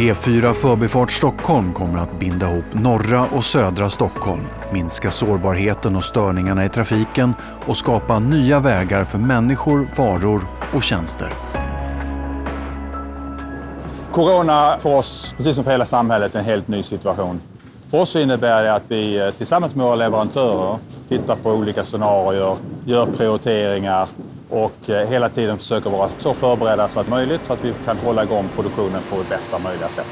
E4 Förbifart Stockholm kommer att binda ihop norra och södra Stockholm, minska sårbarheten och störningarna i trafiken och skapa nya vägar för människor, varor och tjänster. Corona för oss, precis som för hela samhället, är en helt ny situation. För oss innebär det att vi tillsammans med våra leverantörer tittar på olika scenarier, gör prioriteringar och hela tiden försöker vara så förberedda så att möjligt så att vi kan hålla igång produktionen på bästa möjliga sätt.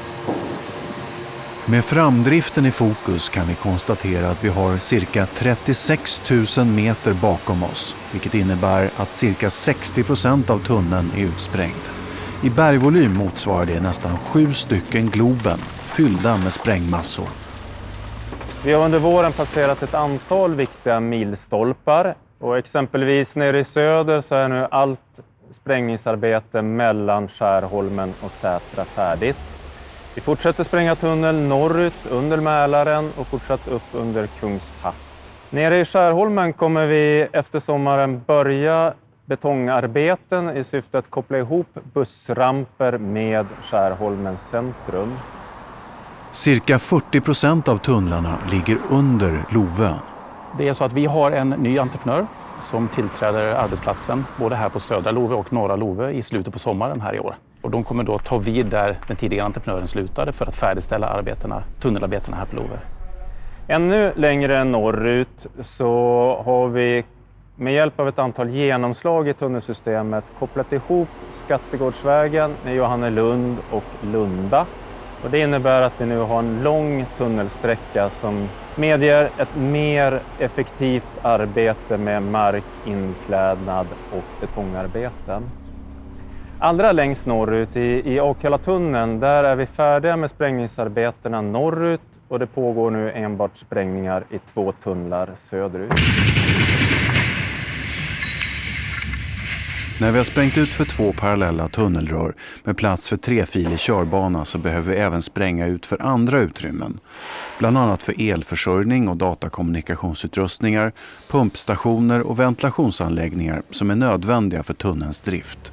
Med framdriften i fokus kan vi konstatera att vi har cirka 36 000 meter bakom oss, vilket innebär att cirka 60% av tunneln är utsprängd. I bergvolym motsvarar det nästan 7 stycken Globen fyllda med sprängmassor. Vi har under våren passerat ett antal viktiga milstolpar och exempelvis nere i söder så är nu allt sprängningsarbete mellan Skärholmen och Sätra färdigt. Vi fortsätter spränga tunnel norrut under Mälaren och fortsatt upp under Kungshatt. Nere i Skärholmen kommer vi efter sommaren börja betongarbeten i syfte att koppla ihop bussramper med Skärholmens centrum. Cirka 40% av tunnlarna ligger under Lovön. Det är så att vi har en ny entreprenör som tillträder arbetsplatsen både här på södra Lovö och norra Lovö i slutet på sommaren här i år. Och de kommer då ta vid där den tidigare entreprenören slutade för att färdigställa tunnelarbetena här på Lovö. Ännu längre norrut så har vi med hjälp av ett antal genomslag i tunnelsystemet kopplat ihop Skattegårdsvägen med Johannelund och Lunda. Och det innebär att vi nu har en lång tunnelsträcka som medger ett mer effektivt arbete med markinklädnad och betongarbeten. Allra längst norrut i Akalla-tunneln, där är vi färdiga med sprängningsarbetena norrut och det pågår nu enbart sprängningar i 2 tunnlar söderut. När vi har sprängt ut för 2 parallella tunnelrör med plats för 3-filig körbana så behöver vi även spränga ut för andra utrymmen. Bland annat för elförsörjning och datakommunikationsutrustningar, pumpstationer och ventilationsanläggningar som är nödvändiga för tunnelns drift.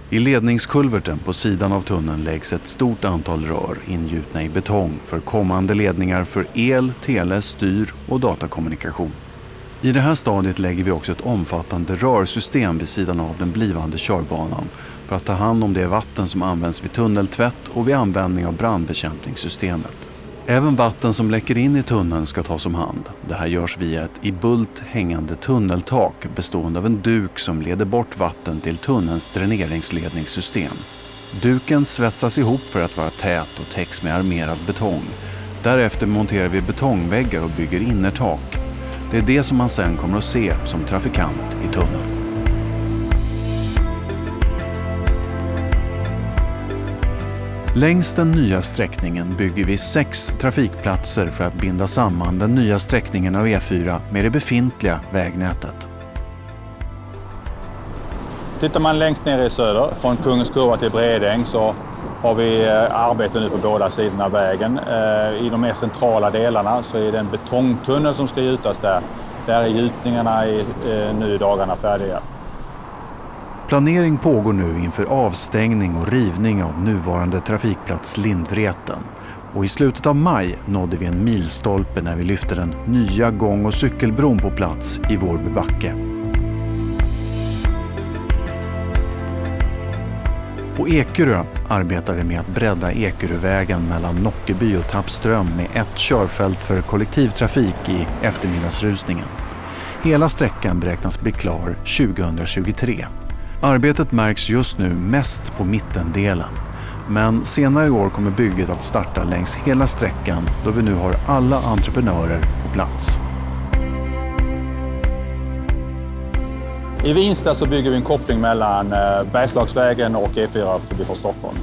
I ledningskulverten på sidan av tunneln läggs ett stort antal rör ingjutna i betong för kommande ledningar för el, tele, styr och datakommunikation. I det här stadiet lägger vi också ett omfattande rörsystem vid sidan av den blivande körbanan för att ta hand om det vatten som används vid tunneltvätt och vid användning av brandbekämpningssystemet. Även vatten som läcker in i tunneln ska tas om hand. Det här görs via ett i bult hängande tunneltak bestående av en duk som leder bort vatten till tunnelns dräneringsledningssystem. Duken svetsas ihop för att vara tät och täcks med armerad betong. Därefter monterar vi betongväggar och bygger innertak. Det är det som man sen kommer att se som trafikant i tunneln. Längs den nya sträckningen bygger vi 6 trafikplatser för att binda samman den nya sträckningen av E4 med det befintliga vägnätet. Tittar man längst ner i söder, från Kungens Kurva till Bredäng, så har vi arbete nu på båda sidorna av vägen. I de mer centrala delarna så är det en betongtunnel som ska gjutas där. Där är gjutningarna nu i dagarna färdiga. Planering pågår nu inför avstängning och rivning av nuvarande trafikplats Lindvreten. Och i slutet av maj nådde vi en milstolpe när vi lyfte den nya gång- och cykelbron på plats i Vårbybacke. På Ekerö arbetar vi med att bredda Ekerövägen mellan Nockeby och Tappström med ett körfält för kollektivtrafik i eftermiddagsrusningen. Hela sträckan beräknas bli klar 2023. Arbetet märks just nu mest på mittendelen. Men senare i år kommer bygget att starta längs hela sträckan då vi nu har alla entreprenörer på plats. I Vinsta så bygger vi en koppling mellan Bergslagsvägen och E4 för Stockholm.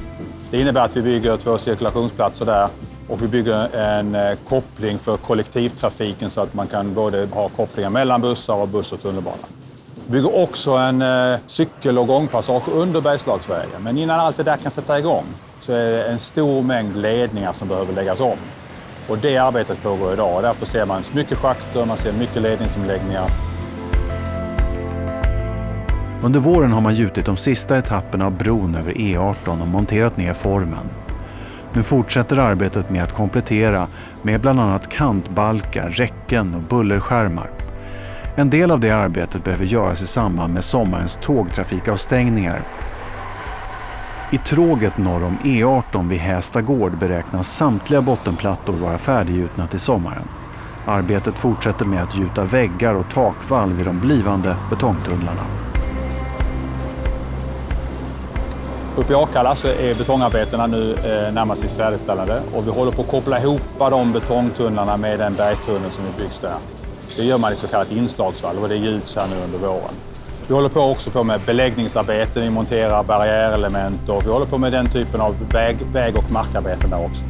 Det innebär att vi bygger 2 cirkulationsplatser där och vi bygger en koppling för kollektivtrafiken så att man kan både ha kopplingar mellan bussar och buss- och tunnelbana. Vi bygger också en cykel- och gångpassage under Bergslagsvägen. Men innan allt det där kan sätta igång så är det en stor mängd ledningar som behöver läggas om. Och det arbetet pågår idag och därför ser man mycket schakter, man ser mycket ledningsomläggningar. Under våren har man gjutit de sista etapperna av bron över E18 och monterat ner formen. Nu fortsätter arbetet med att komplettera med bland annat kantbalkar, räcken och bullerskärmar. En del av det arbetet behöver göras i samband med sommarens tågtrafikavstängningar. I tråget norr om E18 vid Hästa gård beräknas samtliga bottenplattor vara färdiggjutna till sommaren. Arbetet fortsätter med att gjuta väggar och takvall vid de blivande betongtunnlarna. Uppe i Akalla så är betongarbetena nu närmast sitt färdigställande och vi håller på att koppla ihop de betongtunnlarna med den bergtunnel som byggs där. Det gör man i så kallat inslagsvall och det gjuts här nu under våren. Vi håller också på med beläggningsarbeten, vi monterar barriärelement och vi håller på med den typen av väg- och markarbeten där också.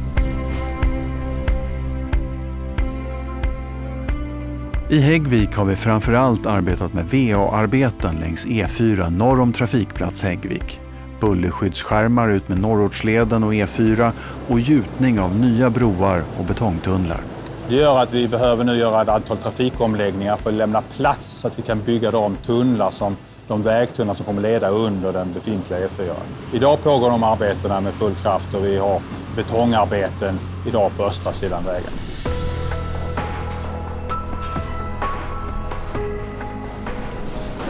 I Häggvik har vi framförallt arbetat med VA-arbeten längs E4 norr om trafikplats Häggvik. Bullerskyddsskärmar ut med Norrortsleden och E4 och gjutning av nya broar och betongtunnlar. Det gör att vi behöver nu göra ett antal trafikomläggningar för att lämna plats så att vi kan bygga de tunnlar de vägtunnlar som kommer leda under den befintliga E4. Idag pågår de arbetena med full kraft och vi har betongarbeten idag på östra sidan vägen.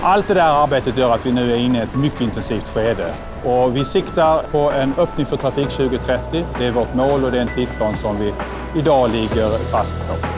Allt det där arbetet gör att vi nu är inne i ett mycket intensivt skede. Och vi siktar på en öppning för trafik 2030. Det är vårt mål och det är en tidsplan som vi idag ligger fast på.